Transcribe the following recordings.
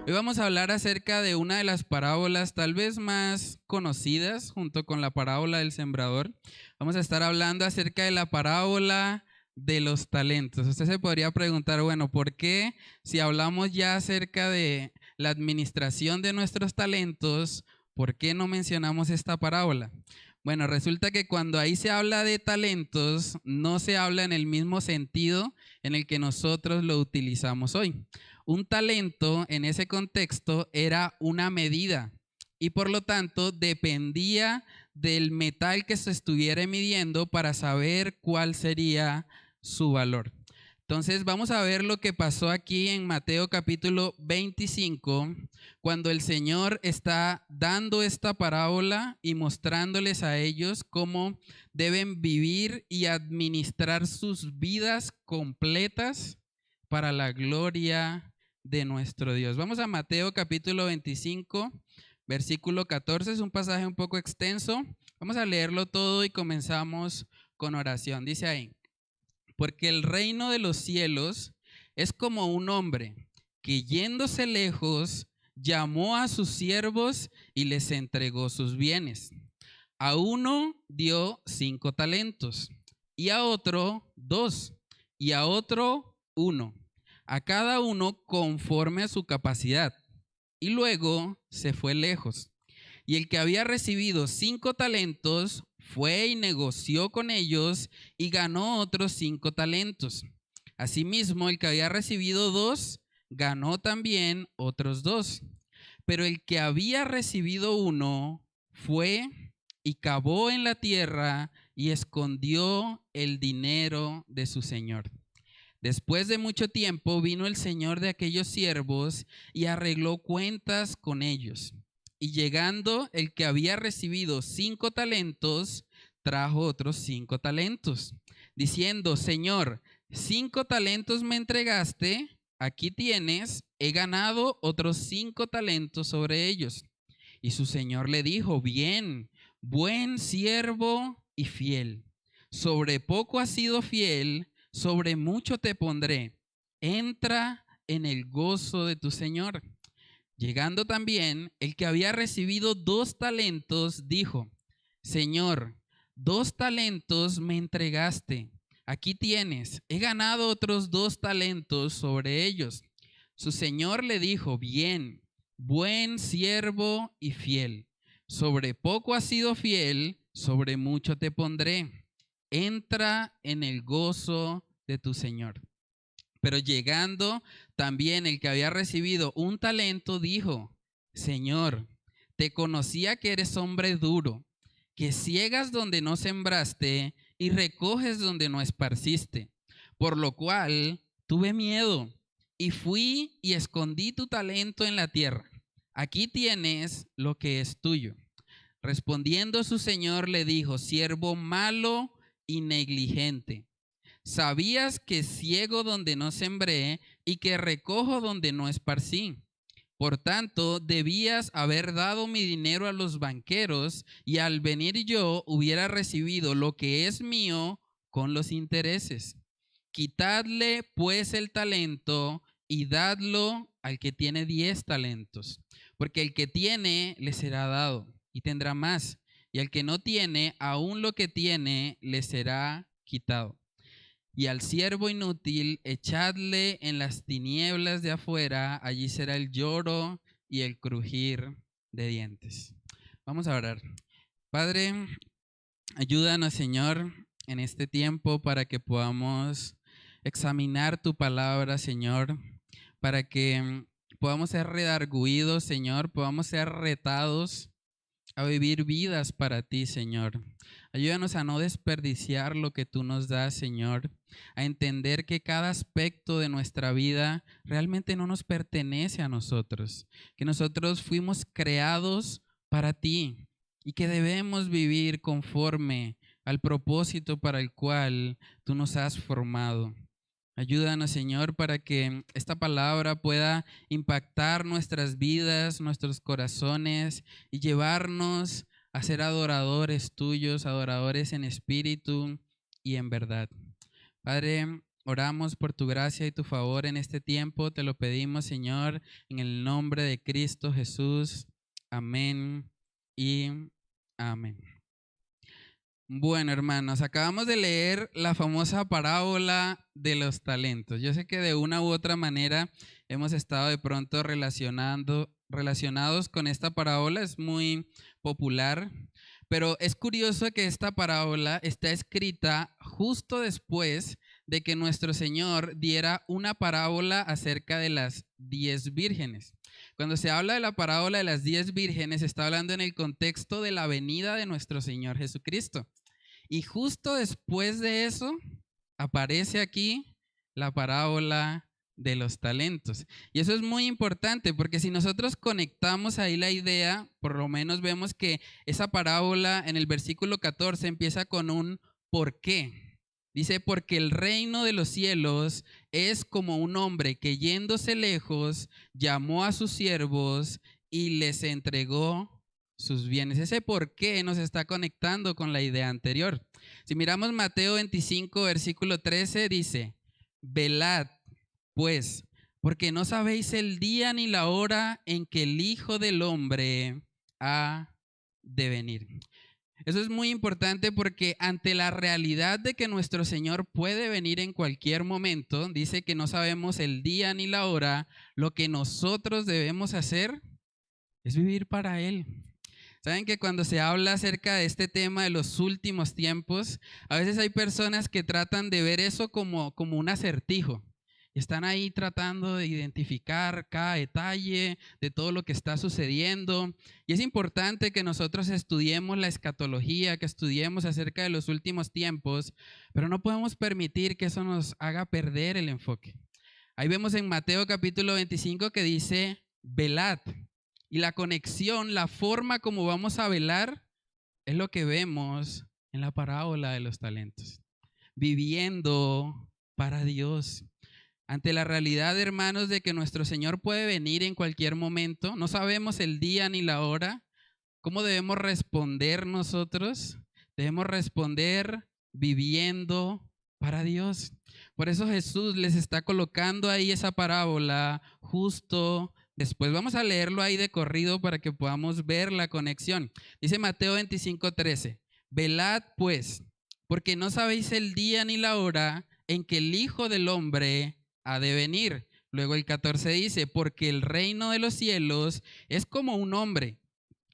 Hoy vamos a hablar acerca de una de las parábolas tal vez más conocidas junto con la parábola del sembrador. Vamos a estar hablando acerca de la parábola de los talentos. Usted se podría preguntar, bueno, ¿por qué si hablamos ya acerca de la administración de nuestros talentos, por qué no mencionamos esta parábola? Bueno, resulta que cuando ahí se habla de talentos, no se habla en el mismo sentido en el que nosotros lo utilizamos hoy. Un talento en ese contexto era una medida y por lo tanto dependía del metal que se estuviera midiendo para saber cuál sería su valor. Entonces vamos a ver lo que pasó aquí en Mateo capítulo 25, cuando el Señor está dando esta parábola y mostrándoles a ellos cómo deben vivir y administrar sus vidas completas para la gloria de nuestro Dios. Vamos a Mateo capítulo 25, versículo 14, es un pasaje un poco extenso. Vamos a leerlo todo y comenzamos con oración. Dice ahí: porque el reino de los cielos es como un hombre que yéndose lejos llamó a sus siervos y les entregó sus bienes. A uno dio 5 talentos, y a otro 2, y a otro 1, a cada uno conforme a su capacidad. Y luego se fue lejos. Y el que había recibido 5 talentos fue y negoció con ellos y ganó otros 5 talentos. Asimismo, el que había recibido 2 ganó también otros 2. Pero el que había recibido 1 fue y cavó en la tierra y escondió el dinero de su señor. Después de mucho tiempo vino el señor de aquellos siervos y arregló cuentas con ellos. Y llegando el que había recibido 5 talentos, trajo otros 5 talentos, diciendo: Señor, 5 talentos me entregaste, aquí tienes, he ganado otros 5 talentos sobre ellos. Y su señor le dijo: bien, buen siervo y fiel. Sobre poco has sido fiel, sobre mucho te pondré. Entra en el gozo de tu señor. Llegando también el que había recibido 2 talentos, dijo: Señor, 2 talentos me entregaste. Aquí tienes, he ganado otros 2 talentos sobre ellos. Su señor le dijo: bien, buen siervo y fiel. Sobre poco has sido fiel, sobre mucho te pondré. Entra en el gozo de tu señor. Pero llegando también el que había recibido 1 talento, dijo: Señor, te conocía que eres hombre duro, que ciegas donde no sembraste y recoges donde no esparciste. Por lo cual tuve miedo y fui y escondí tu talento en la tierra. Aquí tienes lo que es tuyo. Respondiendo su señor le dijo: siervo malo y negligente. ¿Sabías que ciego donde no sembré y que recojo donde no esparcí? Por tanto, debías haber dado mi dinero a los banqueros y al venir yo hubiera recibido lo que es mío con los intereses. Quitadle pues el talento y dadlo al que tiene 10 talentos, porque el que tiene le será dado y tendrá más, y al que no tiene, aún lo que tiene le será quitado. Y al siervo inútil, echadle en las tinieblas de afuera, allí será el lloro y el crujir de dientes. Vamos a orar. Padre, ayúdanos, Señor, en este tiempo para que podamos examinar tu palabra, Señor, para que podamos ser redarguidos, Señor, podamos ser retados a vivir vidas para ti, Señor. Ayúdanos a no desperdiciar lo que tú nos das, Señor, a entender que cada aspecto de nuestra vida realmente no nos pertenece a nosotros, que nosotros fuimos creados para ti y que debemos vivir conforme al propósito para el cual tú nos has formado. Ayúdanos, Señor, para que esta palabra pueda impactar nuestras vidas, nuestros corazones y llevarnos a ser adoradores tuyos, adoradores en espíritu y en verdad. Padre, oramos por tu gracia y tu favor en este tiempo. Te lo pedimos, Señor, en el nombre de Cristo Jesús. Amén y amén. Bueno, hermanos, acabamos de leer la famosa parábola de los talentos. Yo sé que de una u otra manera hemos estado de pronto relacionados con esta parábola, es muy popular, pero es curioso que esta parábola está escrita justo después de que nuestro Señor diera una parábola acerca de las 10 vírgenes. Cuando se habla de la parábola de las 10 vírgenes, se está hablando en el contexto de la venida de nuestro Señor Jesucristo. Y justo después de eso aparece aquí la parábola de los talentos. Y eso es muy importante porque si nosotros conectamos ahí la idea, por lo menos vemos que esa parábola en el versículo 14 empieza con un ¿por qué? Dice, porque el reino de los cielos es como un hombre que yéndose lejos llamó a sus siervos y les entregó sus bienes. Ese por qué nos está conectando con la idea anterior. Si miramos Mateo 25, versículo 13, dice, velad, pues, porque no sabéis el día ni la hora en que el Hijo del Hombre ha de venir. Eso es muy importante porque ante la realidad de que nuestro Señor puede venir en cualquier momento, dice que no sabemos el día ni la hora, lo que nosotros debemos hacer es vivir para Él. Saben que cuando se habla acerca de este tema de los últimos tiempos, a veces hay personas que tratan de ver eso como un acertijo. Están ahí tratando de identificar cada detalle de todo lo que está sucediendo. Y es importante que nosotros estudiemos la escatología, que estudiemos acerca de los últimos tiempos, pero no podemos permitir que eso nos haga perder el enfoque. Ahí vemos en Mateo capítulo 25 que dice, velad. Y la conexión, la forma como vamos a velar, es lo que vemos en la parábola de los talentos. Viviendo para Dios. Ante la realidad, hermanos, de que nuestro Señor puede venir en cualquier momento, no sabemos el día ni la hora, ¿cómo debemos responder nosotros? Debemos responder viviendo para Dios. Por eso Jesús les está colocando ahí esa parábola justo después. Vamos a leerlo ahí de corrido para que podamos ver la conexión. Dice Mateo 25:13, velad pues, porque no sabéis el día ni la hora en que el Hijo del Hombre ha de venir. Luego el 14 dice, porque el reino de los cielos es como un hombre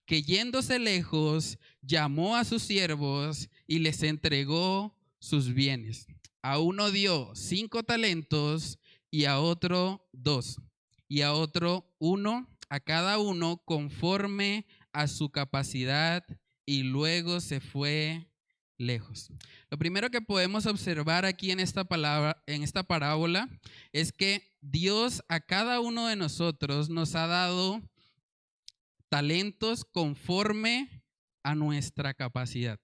que yéndose lejos llamó a sus siervos y les entregó sus bienes. A uno dio 5 talentos y a otro 2 y a otro 1, a cada uno conforme a su capacidad, y luego se fue lejos. Lo primero que podemos observar aquí en esta parábola es que Dios a cada uno de nosotros nos ha dado talentos conforme a nuestra capacidad.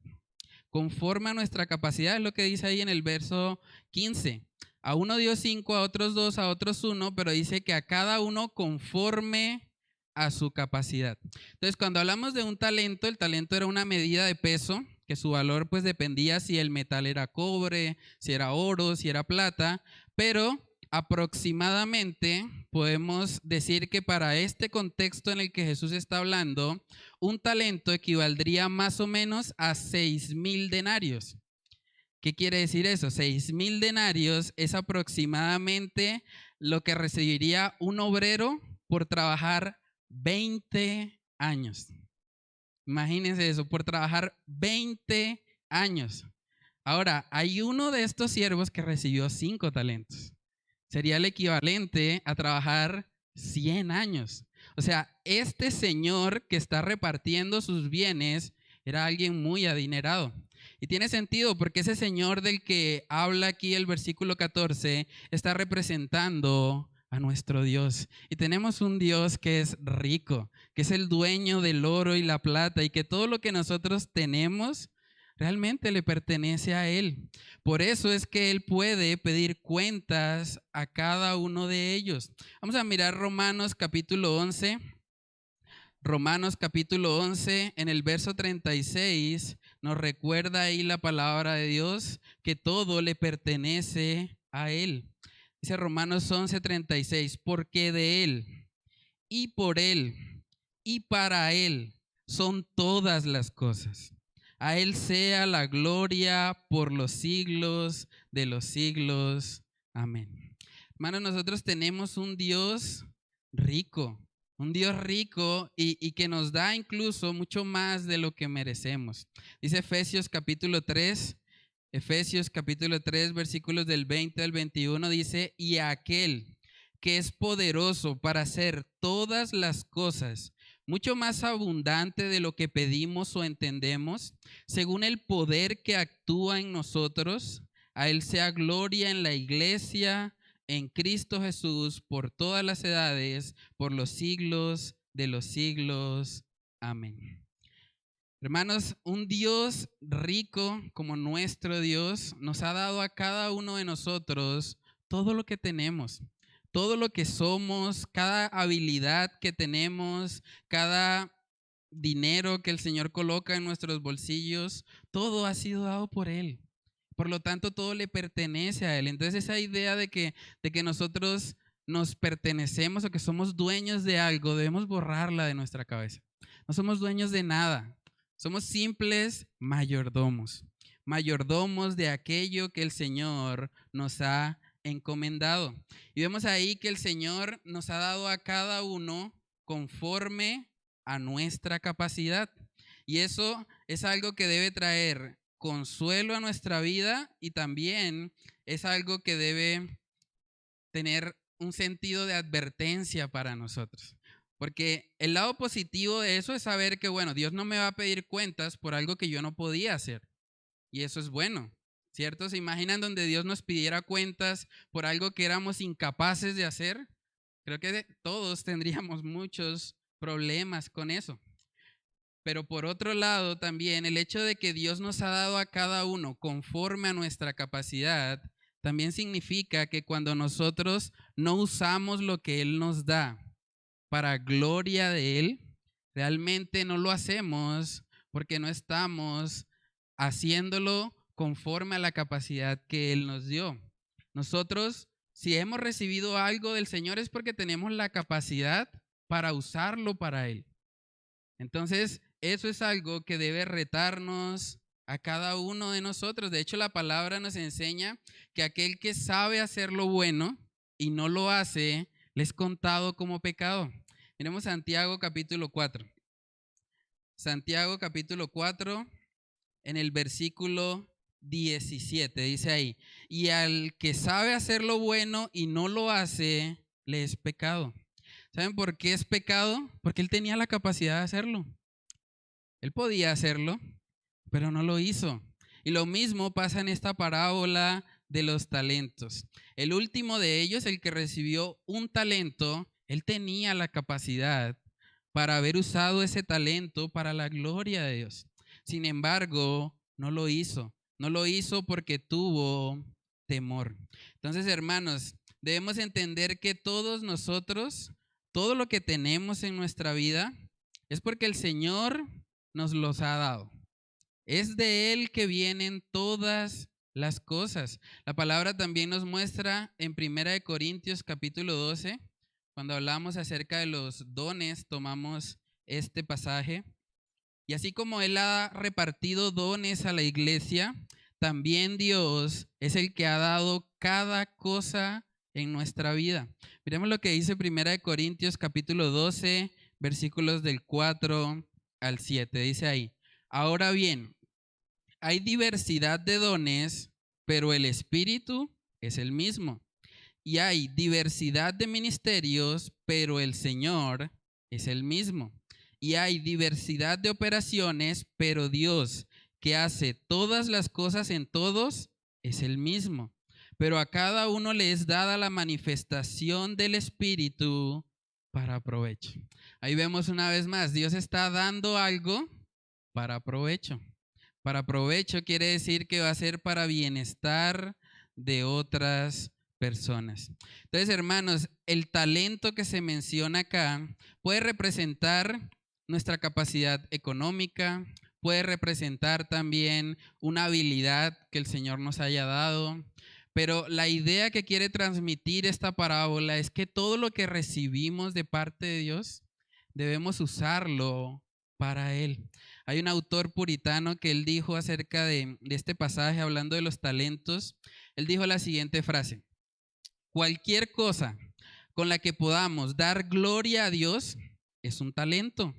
Conforme a nuestra capacidad es lo que dice ahí en el verso 15. A uno dio 5, a otros 2, a otros 1, pero dice que a cada uno conforme a su capacidad. Entonces, cuando hablamos de un talento, el talento era una medida de peso, que su valor pues dependía si el metal era cobre, si era oro, si era plata, pero aproximadamente podemos decir que para este contexto en el que Jesús está hablando, un talento equivaldría más o menos a 6,000 denarios. ¿Qué quiere decir eso? 6,000 denarios es aproximadamente lo que recibiría un obrero por trabajar 20 años. Imagínense eso, por trabajar 20 años. Ahora, hay uno de estos siervos que recibió 5 talentos. Sería el equivalente a trabajar 100 años. O sea, este señor que está repartiendo sus bienes era alguien muy adinerado. Y tiene sentido porque ese señor del que habla aquí el versículo 14 está representando a nuestro Dios. Y tenemos un Dios que es rico, que es el dueño del oro y la plata, y que todo lo que nosotros tenemos realmente le pertenece a Él. Por eso es que Él puede pedir cuentas a cada uno de ellos. Vamos a mirar Romanos capítulo 11. Romanos capítulo 11, en el verso 36, nos recuerda ahí la palabra de Dios que todo le pertenece a Él. Dice Romanos 11:36, porque de Él y por Él y para Él son todas las cosas. A Él sea la gloria por los siglos de los siglos. Amén. Hermanos, nosotros tenemos un Dios rico y que nos da incluso mucho más de lo que merecemos. Dice Efesios capítulo 3, versículos del 20 al 21, dice, y aquel que es poderoso para hacer todas las cosas, mucho más abundante de lo que pedimos o entendemos, según el poder que actúa en nosotros, a Él sea gloria en la iglesia, en Cristo Jesús, por todas las edades, por los siglos de los siglos. Amén. Hermanos, un Dios rico como nuestro Dios nos ha dado a cada uno de nosotros todo lo que tenemos, todo lo que somos, cada habilidad que tenemos, cada dinero que el Señor coloca en nuestros bolsillos, todo ha sido dado por Él. Por lo tanto, todo le pertenece a Él. Entonces, esa idea de que nosotros nos pertenecemos o que somos dueños de algo, debemos borrarla de nuestra cabeza. No somos dueños de nada. Somos simples mayordomos, mayordomos de aquello que el Señor nos ha encomendado. Y vemos ahí que el Señor nos ha dado a cada uno conforme a nuestra capacidad. Y eso es algo que debe traer consuelo a nuestra vida y también es algo que debe tener un sentido de advertencia para nosotros. Porque el lado positivo de eso es saber que, bueno, Dios no me va a pedir cuentas por algo que yo no podía hacer. Y eso es bueno, ¿cierto? ¿Se imaginan donde Dios nos pidiera cuentas por algo que éramos incapaces de hacer? Creo que todos tendríamos muchos problemas con eso. Pero por otro lado también el hecho de que Dios nos ha dado a cada uno conforme a nuestra capacidad, también significa que cuando nosotros no usamos lo que Él nos da para gloria de Él, realmente no lo hacemos porque no estamos haciéndolo conforme a la capacidad que Él nos dio. Nosotros, si hemos recibido algo del Señor, es porque tenemos la capacidad para usarlo para Él. Entonces, eso es algo que debe retarnos a cada uno de nosotros. De hecho, la palabra nos enseña que aquel que sabe hacer lo bueno y no lo hace, le es contado como pecado. Miremos Santiago capítulo 4. Santiago capítulo 4, en el versículo 17, dice ahí, y al que sabe hacer lo bueno y no lo hace, le es pecado. ¿Saben por qué es pecado? Porque él tenía la capacidad de hacerlo. Él podía hacerlo, pero no lo hizo. Y lo mismo pasa en esta parábola de los talentos. El último de ellos, el que recibió un talento, él tenía la capacidad para haber usado ese talento para la gloria de Dios. Sin embargo, no lo hizo. No lo hizo porque tuvo temor. Entonces, hermanos, debemos entender que todos nosotros, todo lo que tenemos en nuestra vida, es porque el Señor nos los ha dado. Es de Él que vienen todas las cosas. La palabra también nos muestra en 1 Corintios capítulo 12, cuando hablamos acerca de los dones, tomamos este pasaje. Y así como Él ha repartido dones a la iglesia, también Dios es el que ha dado cada cosa en nuestra vida. Miremos lo que dice 1 Corintios capítulo 12, versículos del 4 al 7. Dice ahí, ahora bien, hay diversidad de dones, pero el Espíritu es el mismo. Y hay diversidad de ministerios, pero el Señor es el mismo. Y hay diversidad de operaciones, pero Dios, que hace todas las cosas en todos, es el mismo. Pero a cada uno le es dada la manifestación del Espíritu para provecho. Ahí vemos una vez más, Dios está dando algo para provecho. Para provecho quiere decir que va a ser para bienestar de otras personas. Entonces, hermanos, el talento que se menciona acá puede representar nuestra capacidad económica, puede representar también una habilidad que el Señor nos haya dado, Pero la idea que quiere transmitir esta parábola es que todo lo que recibimos de parte de Dios debemos usarlo para Él. Hay un autor puritano que él dijo acerca de este pasaje, hablando de los talentos, él dijo la siguiente frase: cualquier cosa con la que podamos dar gloria a Dios es un talento.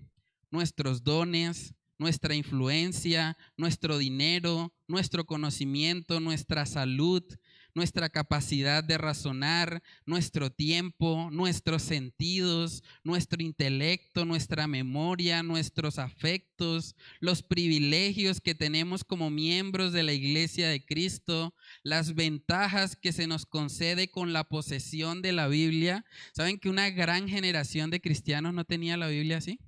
Nuestros dones, nuestra influencia, nuestro dinero, nuestro conocimiento, nuestra salud, nuestra capacidad de razonar, nuestro tiempo, nuestros sentidos, nuestro intelecto, nuestra memoria, nuestros afectos, los privilegios que tenemos como miembros de la Iglesia de Cristo, las ventajas que se nos concede con la posesión de la Biblia. ¿Saben que una gran generación de cristianos no tenía la Biblia así?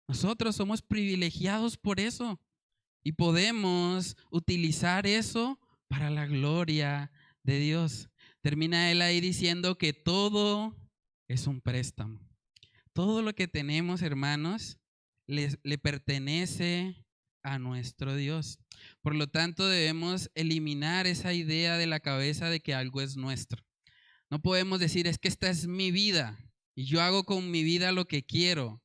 Nosotros somos privilegiados por eso y podemos utilizar eso para la gloria de Dios. Termina él ahí diciendo que todo es un préstamo. Todo lo que tenemos, hermanos, le pertenece a nuestro Dios. Por lo tanto, debemos eliminar esa idea de la cabeza de que algo es nuestro. No podemos decir, es que esta es mi vida y yo hago con mi vida lo que quiero.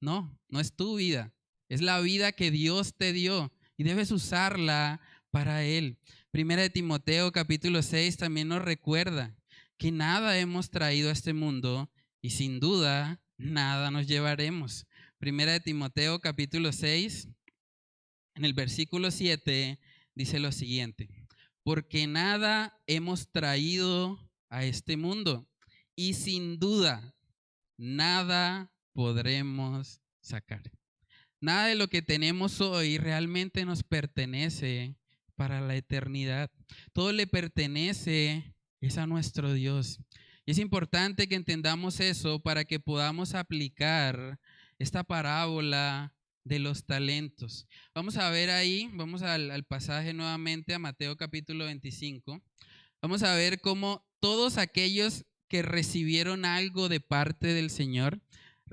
No, no es tu vida. Es la vida que Dios te dio y debes usarla para Él. Primera de Timoteo capítulo 6 también nos recuerda que nada hemos traído a este mundo y sin duda nada nos llevaremos. Primera de Timoteo capítulo 6, en el versículo 7 dice lo siguiente: porque nada hemos traído a este mundo y sin duda nada podremos sacar. Nada de lo que tenemos hoy realmente nos pertenece para la eternidad. Todo le pertenece es a nuestro Dios. Y es importante que entendamos eso para que podamos aplicar esta parábola de los talentos. Vamos a ver ahí, vamos al pasaje nuevamente, a Mateo capítulo 25. Vamos a ver cómo todos aquellos que recibieron algo de parte del Señor,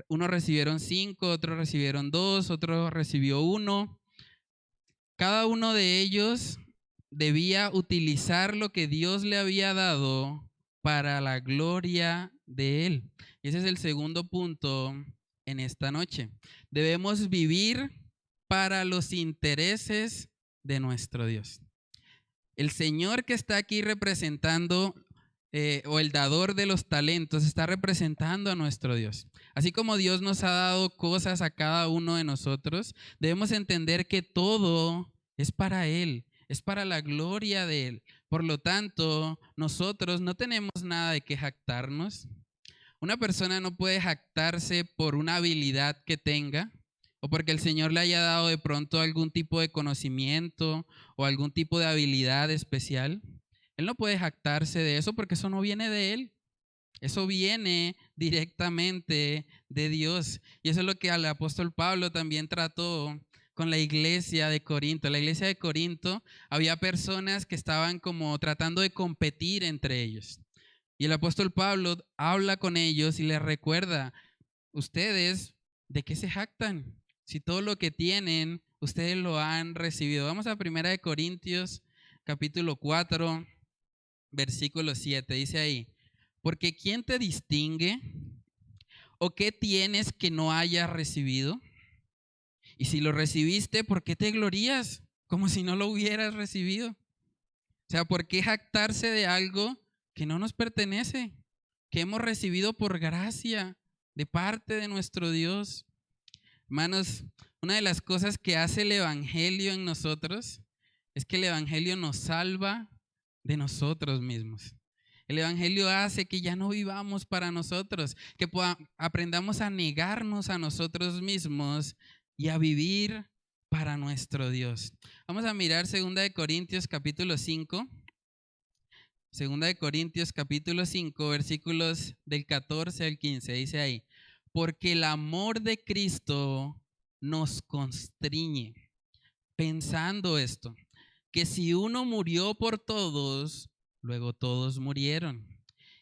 unos recibieron 5, otros recibieron 2, otro recibió 1. Cada uno de ellos debía utilizar lo que Dios le había dado para la gloria de Él. Y ese es el segundo punto en esta noche. Debemos vivir para los intereses de nuestro Dios. El Señor que está aquí representando, o el dador de los talentos, está representando a nuestro Dios. Así como Dios nos ha dado cosas a cada uno de nosotros, debemos entender que todo es para Él, es para la gloria de Él. Por lo tanto, nosotros no tenemos nada de qué jactarnos. Una persona no puede jactarse por una habilidad que tenga o porque el Señor le haya dado de pronto algún tipo de conocimiento o algún tipo de habilidad especial. Él no puede jactarse de eso porque eso no viene de él. Eso viene directamente de Dios. Y eso es lo que el apóstol Pablo también trató con la iglesia de Corinto. En la iglesia de Corinto había personas que estaban como tratando de competir entre ellos. Y el apóstol Pablo habla con ellos y les recuerda: ustedes, ¿de qué se jactan? Si todo lo que tienen, ustedes lo han recibido. Vamos a 1 Corintios capítulo 4, versículo 7. Dice ahí: porque ¿quién te distingue? ¿O qué tienes que no hayas recibido? Y si lo recibiste, ¿por qué te glorías? Como si no lo hubieras recibido. O sea, ¿por qué jactarse de algo que no nos pertenece? Que hemos recibido por gracia de parte de nuestro Dios. Hermanos, una de las cosas que hace el Evangelio en nosotros es que el Evangelio nos salva de nosotros mismos. El Evangelio hace que ya no vivamos para nosotros, que aprendamos a negarnos a nosotros mismos y a vivir para nuestro Dios. Vamos a mirar 2 Corintios capítulo 5. 2 Corintios capítulo 5, versículos del 14 al 15. Dice ahí: porque el amor de Cristo nos constriñe, pensando esto, que si uno murió por todos, luego todos murieron.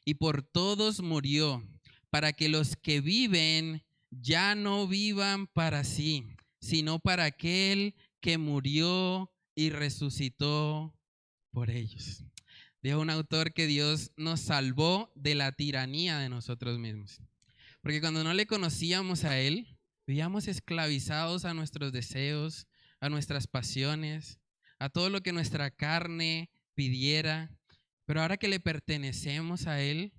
Y por todos murió, para que los que viven ya no vivan para sí, sino para aquel que murió y resucitó por ellos. Dijo un autor que Dios nos salvó de la tiranía de nosotros mismos. Porque cuando no le conocíamos a Él, vivíamos esclavizados a nuestros deseos, a nuestras pasiones, a todo lo que nuestra carne pidiera. Pero ahora que le pertenecemos a Él,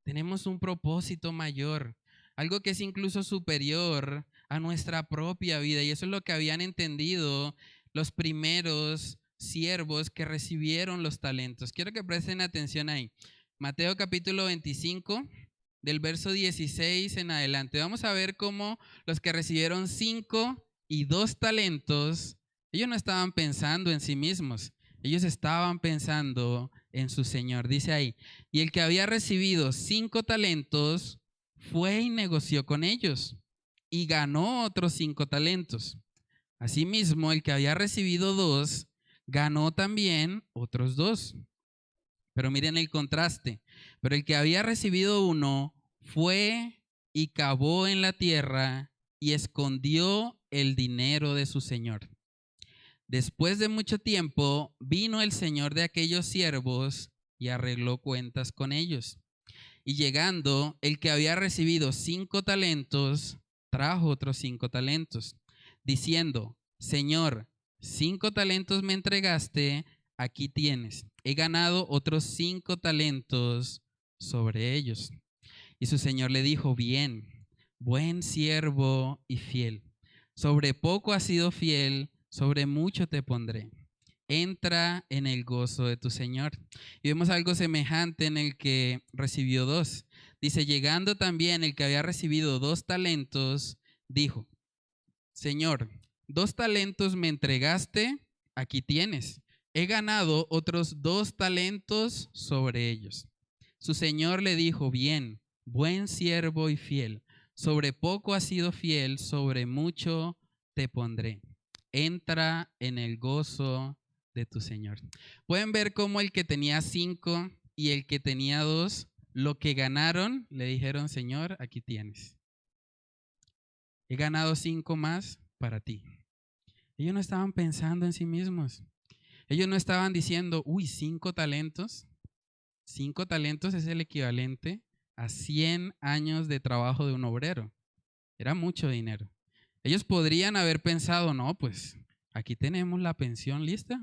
tenemos un propósito mayor, algo que es incluso superior a nuestra propia vida. Y eso es lo que habían entendido los primeros siervos que recibieron los talentos. Quiero que presten atención ahí. Mateo capítulo 25, del verso 16 en adelante. Vamos a ver cómo los que recibieron 5 y 2 talentos, ellos no estaban pensando en sí mismos, ellos estaban pensando en su Señor. Dice ahí, y el que había recibido 5 talentos fue y negoció con ellos y ganó otros 5 talentos. Asimismo, el que había recibido 2 ganó también otros 2. Pero miren el contraste. Pero el que había recibido 1 fue y cavó en la tierra y escondió el dinero de su señor. Después de mucho tiempo vino el señor de aquellos siervos y arregló cuentas con ellos. Y llegando, el que había recibido 5 talentos, trajo otros 5 talentos, diciendo, Señor, 5 talentos me entregaste, aquí tienes. He ganado otros 5 talentos sobre ellos. Y su señor le dijo, bien, buen siervo y fiel. Sobre poco has sido fiel, sobre mucho te pondré. Entra en el gozo de tu Señor. Y vemos algo semejante en el que recibió 2. Dice, llegando también el que había recibido 2 talentos, dijo, Señor, 2 talentos me entregaste, aquí tienes. He ganado otros 2 talentos sobre ellos. Su señor le dijo, bien, buen siervo y fiel. Sobre poco has sido fiel, sobre mucho te pondré. Entra en el gozo de tu Señor. Pueden ver cómo el que tenía 5 y el que tenía 2, lo que ganaron, le dijeron, Señor, aquí tienes. He ganado 5 más para ti. Ellos no estaban pensando en sí mismos. Ellos no estaban diciendo, 5 talentos. 5 talentos es el equivalente a 100 años de trabajo de un obrero. Era mucho dinero. Ellos podrían haber pensado, no, pues aquí tenemos la pensión lista,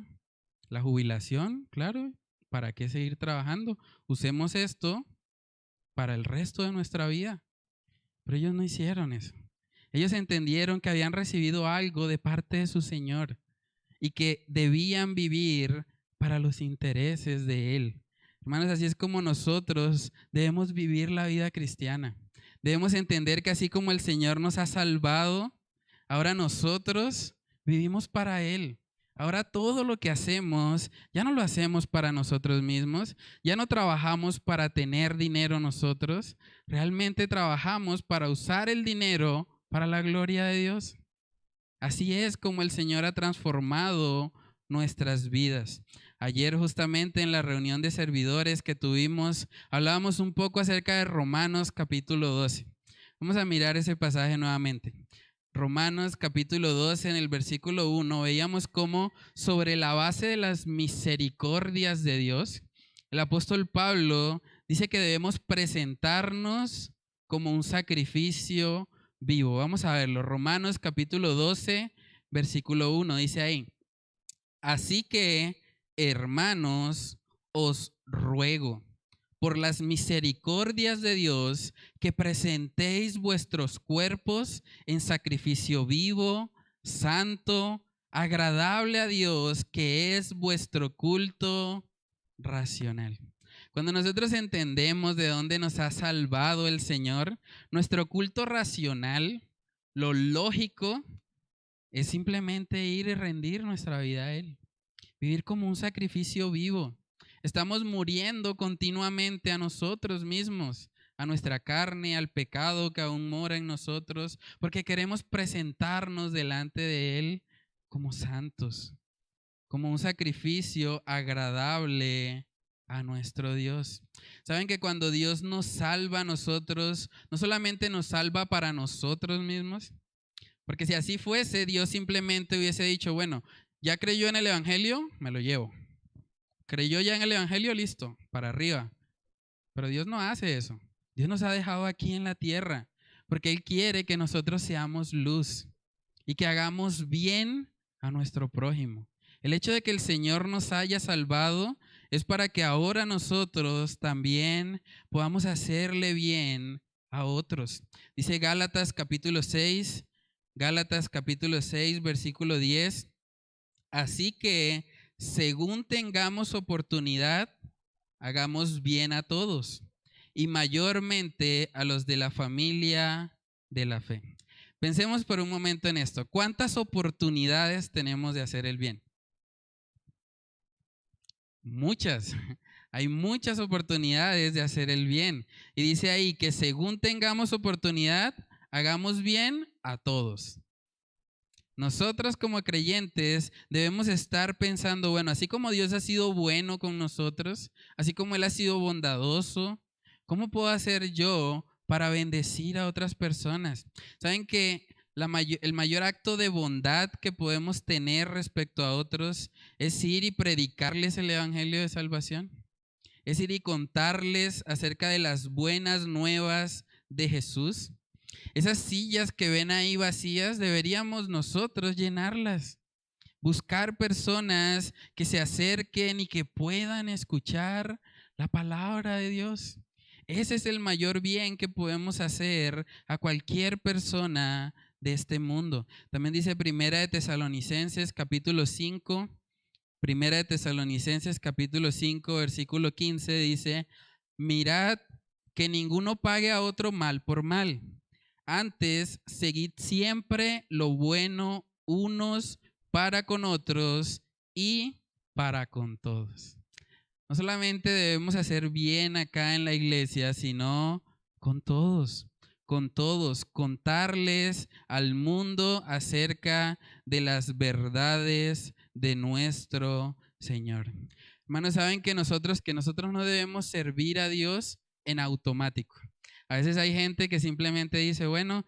la jubilación, claro, ¿para qué seguir trabajando? Usemos esto para el resto de nuestra vida. Pero ellos no hicieron eso. Ellos entendieron que habían recibido algo de parte de su Señor y que debían vivir para los intereses de Él. Hermanos, así es como nosotros debemos vivir la vida cristiana. Debemos entender que así como el Señor nos ha salvado, ahora nosotros vivimos para Él. Ahora todo lo que hacemos, ya no lo hacemos para nosotros mismos, ya no trabajamos para tener dinero nosotros, realmente trabajamos para usar el dinero para la gloria de Dios. Así es como el Señor ha transformado nuestras vidas. Ayer justamente en la reunión de servidores que tuvimos, hablábamos un poco acerca de Romanos capítulo 12. Vamos a mirar ese pasaje nuevamente. Romanos capítulo 12 en el versículo 1 veíamos cómo sobre la base de las misericordias de Dios, el apóstol Pablo dice que debemos presentarnos como un sacrificio vivo. Vamos a verlo. Romanos capítulo 12, versículo 1 dice ahí, así que, hermanos, os ruego por las misericordias de Dios que presentéis vuestros cuerpos en sacrificio vivo, santo, agradable a Dios, que es vuestro culto racional. Cuando nosotros entendemos de dónde nos ha salvado el Señor, nuestro culto racional, lo lógico, es simplemente ir y rendir nuestra vida a Él. Vivir como un sacrificio vivo. Estamos muriendo continuamente a nosotros mismos, a nuestra carne, al pecado que aún mora en nosotros, porque queremos presentarnos delante de Él como santos, como un sacrificio agradable a nuestro Dios. ¿Saben que cuando Dios nos salva a nosotros, no solamente nos salva para nosotros mismos? Porque si así fuese, Dios simplemente hubiese dicho, bueno, ya creyó en el Evangelio, me lo llevo. creyó ya en el evangelio, listo, para arriba. Pero Dios no hace eso. Dios nos ha dejado aquí en la tierra porque Él quiere que nosotros seamos luz y que hagamos bien a nuestro prójimo. El hecho de que el Señor nos haya salvado es para que ahora nosotros también podamos hacerle bien a otros. Dice Gálatas capítulo 6, versículo 10. Así que, según tengamos oportunidad, hagamos bien a todos y mayormente a los de la familia de la fe. Pensemos por un momento en esto. ¿Cuántas oportunidades tenemos de hacer el bien? Muchas. Hay muchas oportunidades de hacer el bien. Y dice ahí que según tengamos oportunidad, hagamos bien a todos. Nosotros como creyentes debemos estar pensando, bueno, así como Dios ha sido bueno con nosotros, así como Él ha sido bondadoso, ¿cómo puedo hacer yo para bendecir a otras personas? ¿Saben que el mayor acto de bondad que podemos tener respecto a otros es ir y predicarles el evangelio de salvación? Es ir y contarles acerca de las buenas nuevas de Jesús. Esas sillas que ven ahí vacías, deberíamos nosotros llenarlas. Buscar personas que se acerquen y que puedan escuchar la palabra de Dios. Ese es el mayor bien que podemos hacer a cualquier persona de este mundo. También dice Primera de Tesalonicenses capítulo 5, versículo 15, dice: mirad que ninguno pague a otro mal por mal. Antes, seguid siempre lo bueno unos para con otros y para con todos. No solamente debemos hacer bien acá en la iglesia, sino con todos, contarles al mundo acerca de las verdades de nuestro Señor. Hermanos, saben que nosotros no debemos servir a Dios en automático. A veces hay gente que simplemente dice, bueno,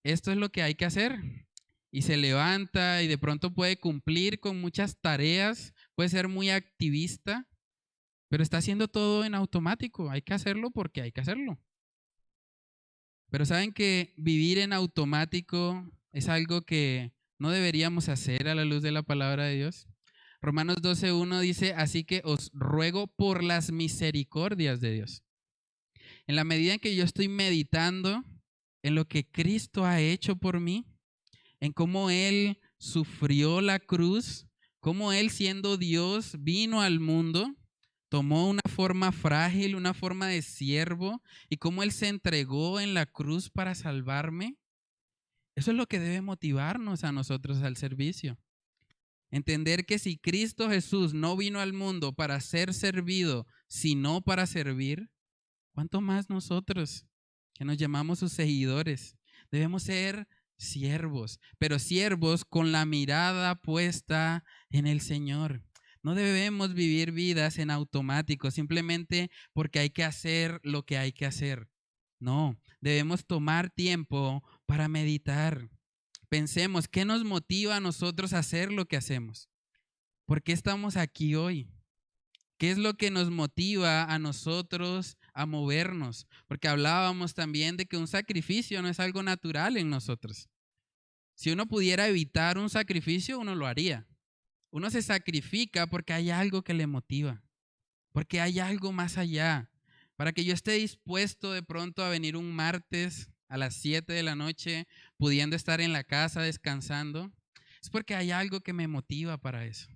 esto es lo que hay que hacer. Y se levanta y de pronto puede cumplir con muchas tareas, puede ser muy activista, pero está haciendo todo en automático. Hay que hacerlo porque hay que hacerlo. Pero saben que vivir en automático es algo que no deberíamos hacer a la luz de la palabra de Dios. Romanos 12:1 dice, así que os ruego por las misericordias de Dios. En la medida en que yo estoy meditando en lo que Cristo ha hecho por mí, en cómo Él sufrió la cruz, cómo Él siendo Dios vino al mundo, tomó una forma frágil, una forma de siervo, y cómo Él se entregó en la cruz para salvarme. Eso es lo que debe motivarnos a nosotros al servicio. Entender que si Cristo Jesús no vino al mundo para ser servido, sino para servir, ¿cuánto más nosotros, que nos llamamos sus seguidores? Debemos ser siervos, pero siervos con la mirada puesta en el Señor. No debemos vivir vidas en automático, simplemente porque hay que hacer lo que hay que hacer. No, debemos tomar tiempo para meditar. Pensemos, ¿qué nos motiva a nosotros a hacer lo que hacemos? ¿Por qué estamos aquí hoy? ¿Qué es lo que nos motiva a nosotros a movernos? Porque hablábamos también de que un sacrificio no es algo natural en nosotros. Si uno pudiera evitar un sacrificio, uno lo haría. Uno se sacrifica porque hay algo que le motiva, porque hay algo más allá. Para que yo esté dispuesto de pronto a venir un martes a las 7 de la noche, pudiendo estar en la casa descansando, es porque hay algo que me motiva para eso.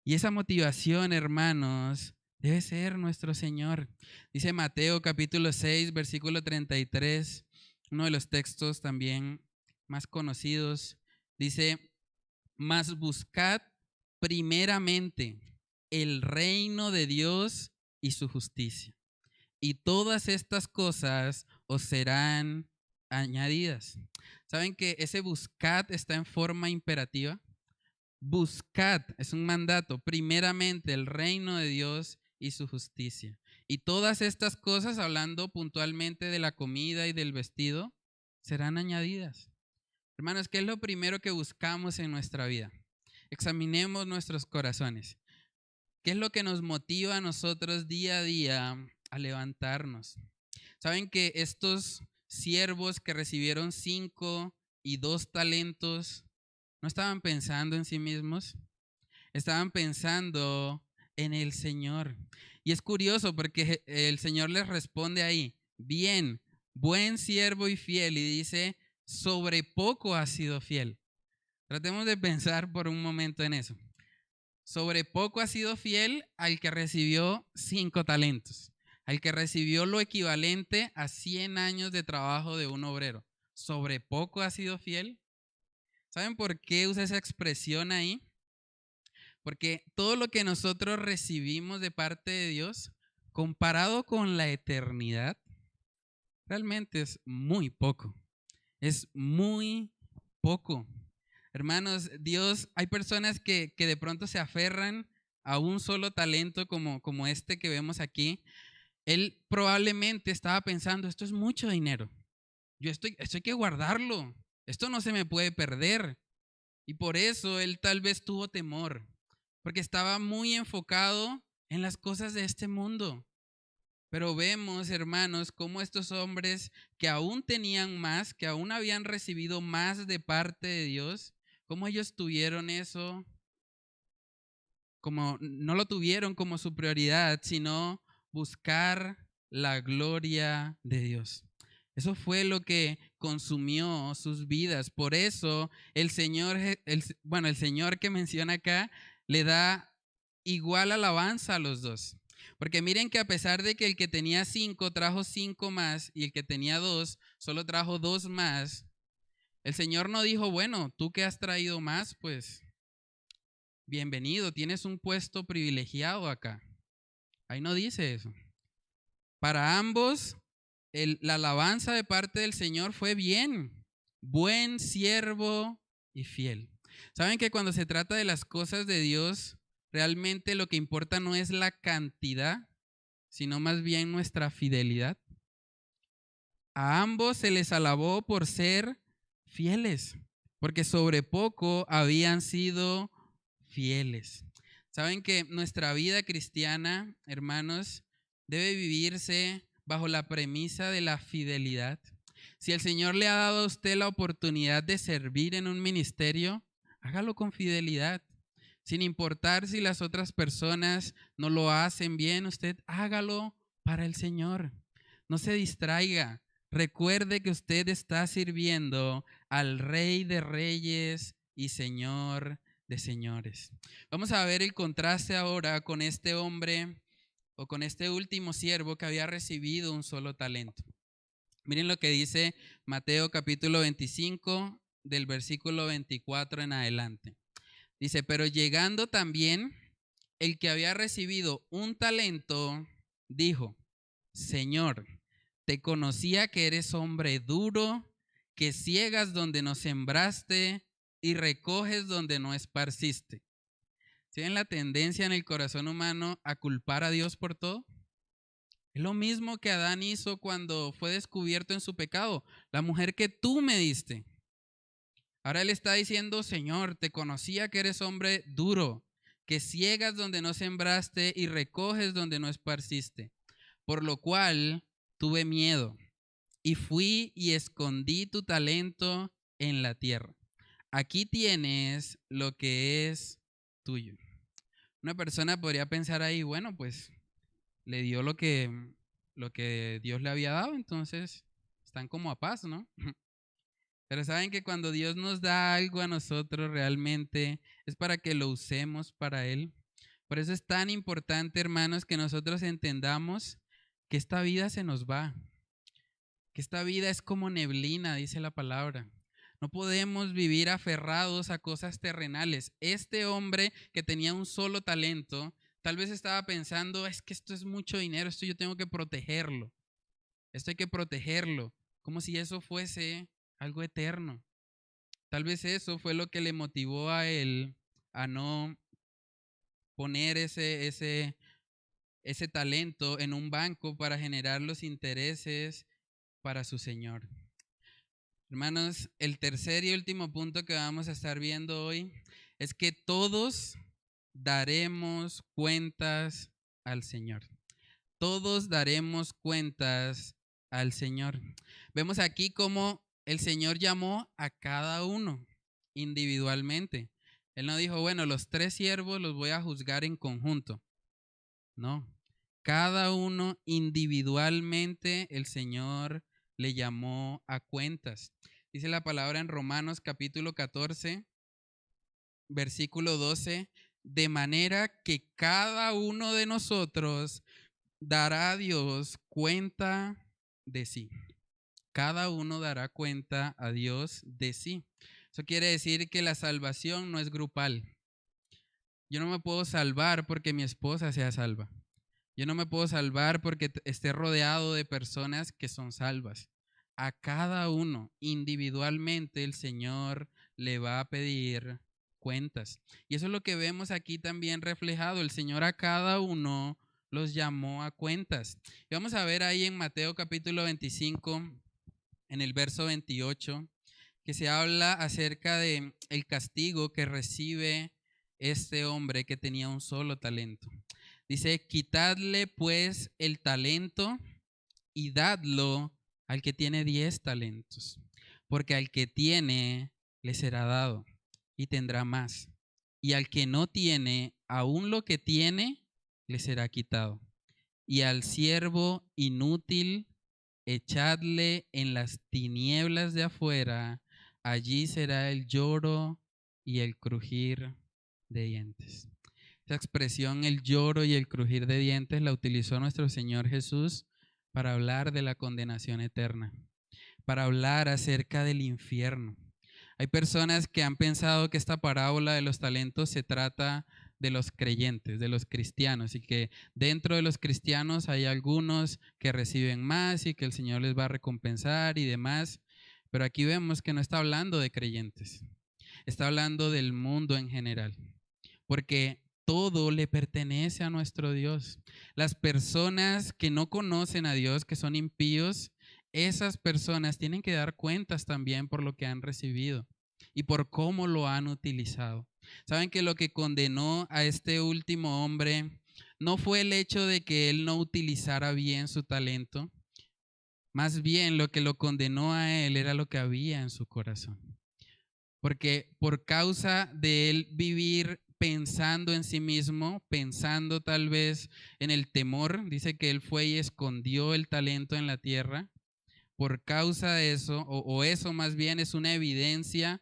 Y esa motivación, hermanos, debe ser nuestro Señor. Dice Mateo capítulo 6, versículo 33, uno de los textos también más conocidos. Dice, mas buscad primeramente el reino de Dios y su justicia, y todas estas cosas os serán añadidas. ¿Saben que ese buscad está en forma imperativa? Buscad, es un mandato, primeramente el reino de Dios y su justicia. Y todas estas cosas, hablando puntualmente de la comida y del vestido, serán añadidas. Hermanos, ¿qué es lo primero que buscamos en nuestra vida? Examinemos nuestros corazones. ¿Qué es lo que nos motiva a nosotros día a día a levantarnos? ¿Saben que estos siervos que recibieron 5 y 2 talentos no estaban pensando en sí mismos? Estaban pensando en el Señor. Y es curioso porque el Señor les responde ahí, bien, buen siervo y fiel, y dice, sobre poco has sido fiel. Tratemos de pensar por un momento en eso. Sobre poco has sido fiel al que recibió 5 talentos, al que recibió lo equivalente a 100 años de trabajo de un obrero. ¿Sobre poco has sido fiel? ¿Saben por qué usa esa expresión ahí? Porque todo lo que nosotros recibimos de parte de Dios, comparado con la eternidad, realmente es muy poco. Es muy poco. Hermanos, Dios, hay personas que de pronto se aferran a un solo talento como este que vemos aquí. Él probablemente estaba pensando, esto es mucho dinero. Esto hay que guardarlo. Esto no se me puede perder. Y por eso él tal vez tuvo temor, porque estaba muy enfocado en las cosas de este mundo. Pero vemos, hermanos, cómo estos hombres que aún tenían más, que aún habían recibido más de parte de Dios, cómo ellos tuvieron eso, como no lo tuvieron como su prioridad, sino buscar la gloria de Dios. Eso fue lo que consumió sus vidas. Por eso el Señor, el Señor que menciona acá, le da igual alabanza a los dos. Porque miren que a pesar de que el que tenía 5 trajo 5 más y el que tenía 2 solo trajo 2 más, el Señor no dijo, bueno, tú que has traído más, pues bienvenido, tienes un puesto privilegiado acá. Ahí no dice eso. Para ambos, la alabanza de parte del Señor fue bien, buen siervo y fiel. ¿Saben que cuando se trata de las cosas de Dios, realmente lo que importa no es la cantidad, sino más bien nuestra fidelidad? A ambos se les alabó por ser fieles, porque sobre poco habían sido fieles. Saben que nuestra vida cristiana, hermanos, debe vivirse bajo la premisa de la fidelidad. Si el Señor le ha dado a usted la oportunidad de servir en un ministerio, hágalo con fidelidad. Sin importar si las otras personas no lo hacen bien, usted hágalo para el Señor. No se distraiga. Recuerde que usted está sirviendo al Rey de Reyes y Señor de señores. Vamos a ver el contraste ahora con este hombre o con este último siervo que había recibido un solo talento. Miren lo que dice Mateo capítulo 25 del versículo 24 en adelante. Dice, pero llegando también el que había recibido un talento, dijo, Señor, te conocía que eres hombre duro, que ciegas donde no sembraste y recoges donde no esparciste. ¿Tienen la tendencia en el corazón humano a culpar a Dios por todo? Es lo mismo que Adán hizo cuando fue descubierto en su pecado. La mujer que tú me diste. Ahora él está diciendo, Señor, te conocía que eres hombre duro, que ciegas donde no sembraste y recoges donde no esparciste. Por lo cual tuve miedo y fui y escondí tu talento en la tierra. Aquí tienes lo que es tuyo. Una persona podría pensar ahí, bueno, pues le dio lo que Dios le había dado, entonces están como a paz, ¿no? Pero saben que cuando Dios nos da algo a nosotros realmente es para que lo usemos para Él. Por eso es tan importante, hermanos, que nosotros entendamos que esta vida se nos va, que esta vida es como neblina, dice la palabra. No podemos vivir aferrados a cosas terrenales. Este hombre que tenía un solo talento, tal vez estaba pensando, es que esto es mucho dinero, esto yo tengo que protegerlo. Esto hay que protegerlo, como si eso fuese algo eterno. Tal vez eso fue lo que le motivó a él a no poner ese talento en un banco para generar los intereses para su Señor. Hermanos, el tercer y último punto que vamos a estar viendo hoy es que todos daremos cuentas al Señor. Todos daremos cuentas al Señor. Vemos aquí cómo el Señor llamó a cada uno individualmente. Él no dijo, bueno, los 3 siervos los voy a juzgar en conjunto. No, cada uno individualmente el Señor le llamó a cuentas. Dice la palabra en Romanos capítulo 14, versículo 12, de manera que cada uno de nosotros dará a Dios cuenta de sí. Cada uno dará cuenta a Dios de sí. Eso quiere decir que la salvación no es grupal. Yo no me puedo salvar porque mi esposa sea salva. Yo no me puedo salvar porque esté rodeado de personas que son salvas. A cada uno individualmente el Señor le va a pedir cuentas. Y eso es lo que vemos aquí también reflejado. El Señor a cada uno los llamó a cuentas. Y vamos a ver ahí en Mateo capítulo 25, en el verso 28, que se habla acerca de el castigo que recibe este hombre que tenía un solo talento. Dice, quitadle pues el talento y dadlo al que tiene 10 talentos, porque al que tiene le será dado y tendrá más, y al que no tiene, aún lo que tiene le será quitado. Y al siervo inútil echadle en las tinieblas de afuera, allí será el lloro y el crujir de dientes. Esa expresión, el lloro y el crujir de dientes, la utilizó nuestro Señor Jesús para hablar de la condenación eterna, para hablar acerca del infierno. Hay personas que han pensado que esta parábola de los talentos se trata de los creyentes, de los cristianos, y que dentro de los cristianos hay algunos que reciben más y que el Señor les va a recompensar y demás. Pero aquí vemos que no está hablando de creyentes, está hablando del mundo en general, porque todo le pertenece a nuestro Dios. Las personas que no conocen a Dios, que son impíos, esas personas tienen que dar cuentas también por lo que han recibido y por cómo lo han utilizado. ¿Saben que lo que condenó a este último hombre no fue el hecho de que él no utilizara bien su talento? Más bien lo que lo condenó a él era lo que había en su corazón. Porque por causa de él vivir pensando en sí mismo, pensando tal vez en el temor, dice que él fue y escondió el talento en la tierra. Por causa de eso, o eso más bien es una evidencia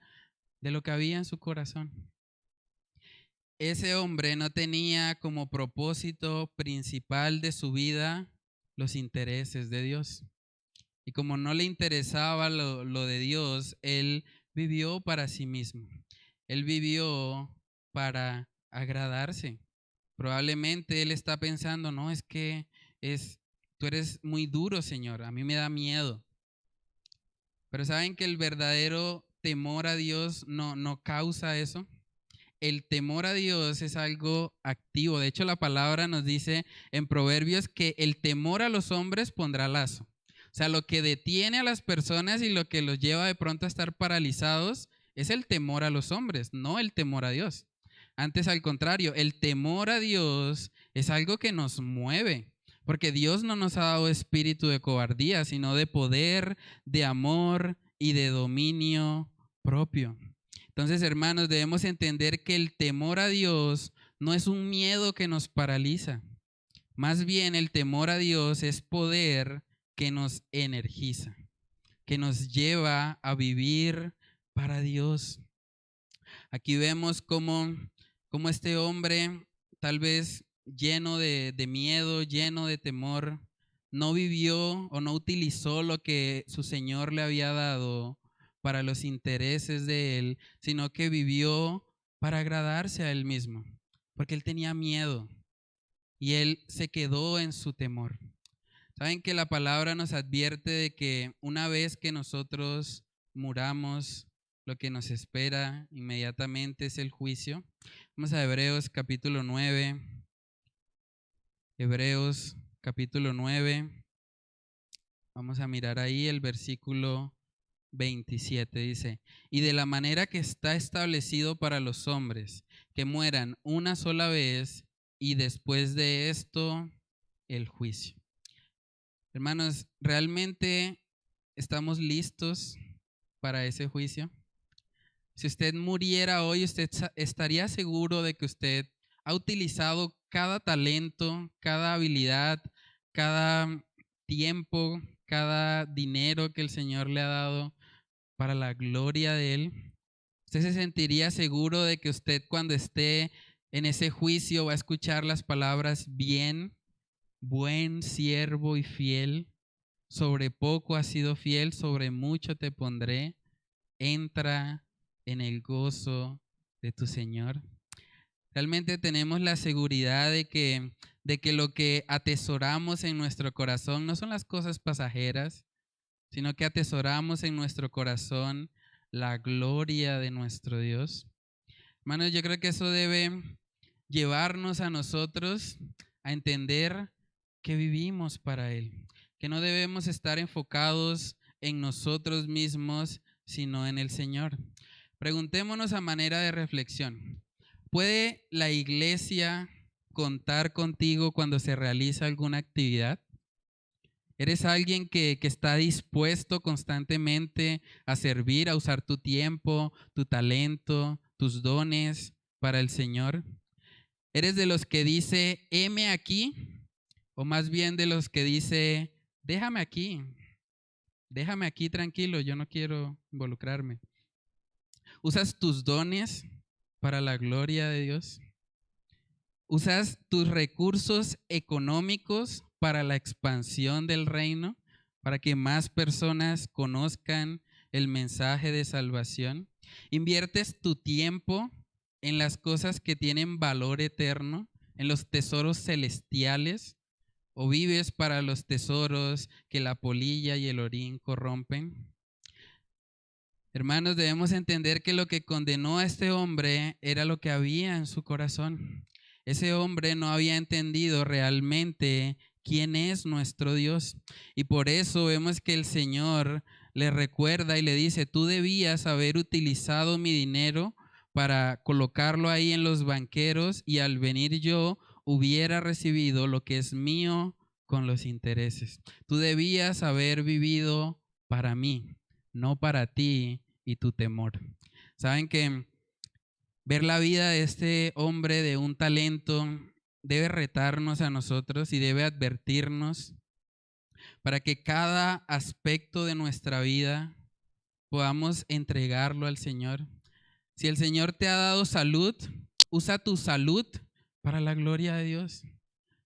de lo que había en su corazón. Ese hombre no tenía como propósito principal de su vida los intereses de Dios. Y como no le interesaba lo de Dios, él vivió para sí mismo. Él vivió para agradarse. Probablemente él está pensando, no, es que tú eres muy duro, Señor, a mí me da miedo. Pero ¿saben que el verdadero temor a Dios no causa eso? El temor a Dios es algo activo. De hecho, la palabra nos dice en Proverbios que el temor a los hombres pondrá lazo. O sea, lo que detiene a las personas y lo que los lleva de pronto a estar paralizados es el temor a los hombres, no el temor a Dios. Antes, al contrario, el temor a Dios es algo que nos mueve, porque Dios no nos ha dado espíritu de cobardía, sino de poder, de amor y de dominio propio. Entonces, hermanos, debemos entender que el temor a Dios no es un miedo que nos paraliza. Más bien, el temor a Dios es poder que nos energiza, que nos lleva a vivir para Dios. Aquí vemos cómo este hombre, tal vez lleno de miedo, lleno de temor, no vivió o no utilizó lo que su Señor le había dado para los intereses de él, sino que vivió para agradarse a él mismo, porque él tenía miedo y él se quedó en su temor. Saben que la palabra nos advierte de que una vez que nosotros muramos, lo que nos espera inmediatamente es el juicio. Vamos a Hebreos capítulo 9. Hebreos capítulo 9. Vamos a mirar ahí el versículo 27. Dice, y de la manera que está establecido para los hombres, que mueran una sola vez y después de esto el juicio. Hermanos, ¿realmente estamos listos para ese juicio? Si usted muriera hoy, ¿usted estaría seguro de que usted ha utilizado cada talento, cada habilidad, cada tiempo, cada dinero que el Señor le ha dado para la gloria de Él? ¿Usted se sentiría seguro de que usted, cuando esté en ese juicio, va a escuchar las palabras bien, buen siervo y fiel? Sobre poco has sido fiel, sobre mucho te pondré. Entra en el gozo de tu Señor. Realmente tenemos la seguridad de que lo que atesoramos en nuestro corazón no son las cosas pasajeras, sino que atesoramos en nuestro corazón la gloria de nuestro Dios. Hermanos, yo creo que eso debe llevarnos a nosotros a entender que vivimos para Él, que no debemos estar enfocados en nosotros mismos, sino en el Señor. Preguntémonos a manera de reflexión: ¿puede la iglesia contar contigo cuando se realiza alguna actividad? ¿Eres alguien que está dispuesto constantemente a servir, a usar tu tiempo, tu talento, tus dones para el Señor? ¿Eres de los que dice, heme aquí? ¿O más bien de los que dice, déjame aquí tranquilo, yo no quiero involucrarme? ¿Usas tus dones para la gloria de Dios? ¿Usas tus recursos económicos para la expansión del reino, para que más personas conozcan el mensaje de salvación? ¿Inviertes tu tiempo en las cosas que tienen valor eterno, en los tesoros celestiales? ¿O vives para los tesoros que la polilla y el orín corrompen? Hermanos, debemos entender que lo que condenó a este hombre era lo que había en su corazón. Ese hombre no había entendido realmente quién es nuestro Dios. Y por eso vemos que el Señor le recuerda y le dice, tú debías haber utilizado mi dinero para colocarlo ahí en los banqueros, y al venir yo hubiera recibido lo que es mío con los intereses. Tú debías haber vivido para mí, no para ti y tu temor. Saben que ver la vida de este hombre de un talento debe retarnos a nosotros y debe advertirnos para que cada aspecto de nuestra vida podamos entregarlo al Señor. Si el Señor te ha dado salud, usa tu salud para la gloria de Dios.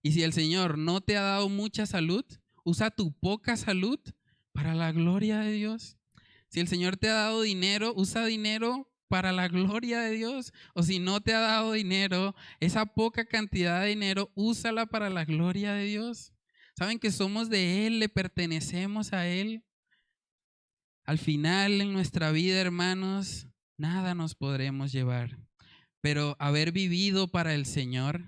Y si el Señor no te ha dado mucha salud, usa tu poca salud para la gloria de Dios. Si el Señor te ha dado dinero, usa dinero para la gloria de Dios. O si no te ha dado dinero, esa poca cantidad de dinero, úsala para la gloria de Dios. Saben que somos de Él, le pertenecemos a Él. Al final en nuestra vida, hermanos, nada nos podremos llevar. Pero haber vivido para el Señor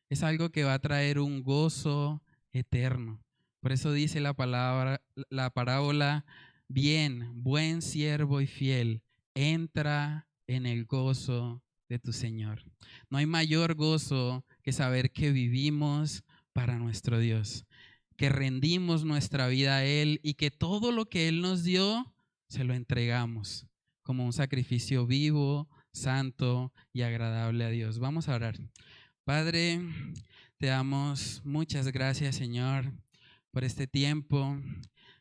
es algo que va a traer un gozo eterno. Por eso dice la parábola, bien, buen siervo y fiel, entra en el gozo de tu Señor. No hay mayor gozo que saber que vivimos para nuestro Dios, que rendimos nuestra vida a Él y que todo lo que Él nos dio se lo entregamos como un sacrificio vivo, santo y agradable a Dios. Vamos a orar. Padre, te damos muchas gracias, Señor, por este tiempo.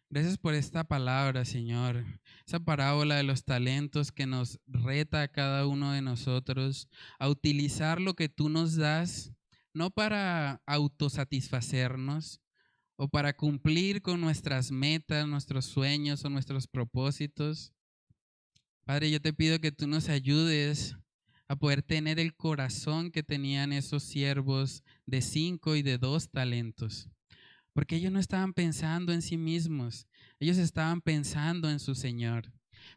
Gracias por esta palabra, Señor, esa parábola de los talentos que nos reta a cada uno de nosotros a utilizar lo que tú nos das, no para autosatisfacernos o para cumplir con nuestras metas, nuestros sueños o nuestros propósitos. Padre, yo te pido que tú nos ayudes a poder tener el corazón que tenían esos siervos de 5 y de 2 talentos. Porque ellos no estaban pensando en sí mismos, ellos estaban pensando en su Señor.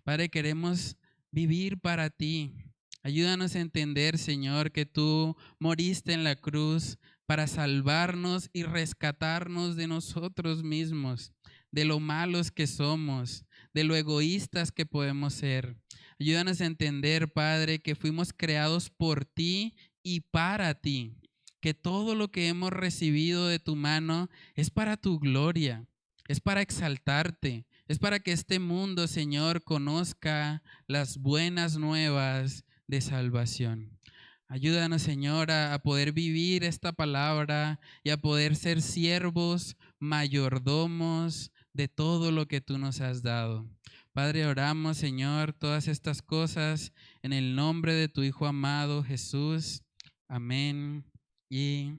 Padre, queremos vivir para ti. Ayúdanos a entender, Señor, que tú moriste en la cruz para salvarnos y rescatarnos de nosotros mismos, de lo malos que somos, de lo egoístas que podemos ser. Ayúdanos a entender, Padre, que fuimos creados por ti y para ti, que todo lo que hemos recibido de tu mano es para tu gloria, es para exaltarte, es para que este mundo, Señor, conozca las buenas nuevas de salvación. Ayúdanos, Señor, a poder vivir esta palabra y a poder ser siervos, mayordomos de todo lo que tú nos has dado. Padre, oramos, Señor, todas estas cosas en el nombre de tu Hijo amado Jesús. Amén y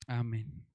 amén.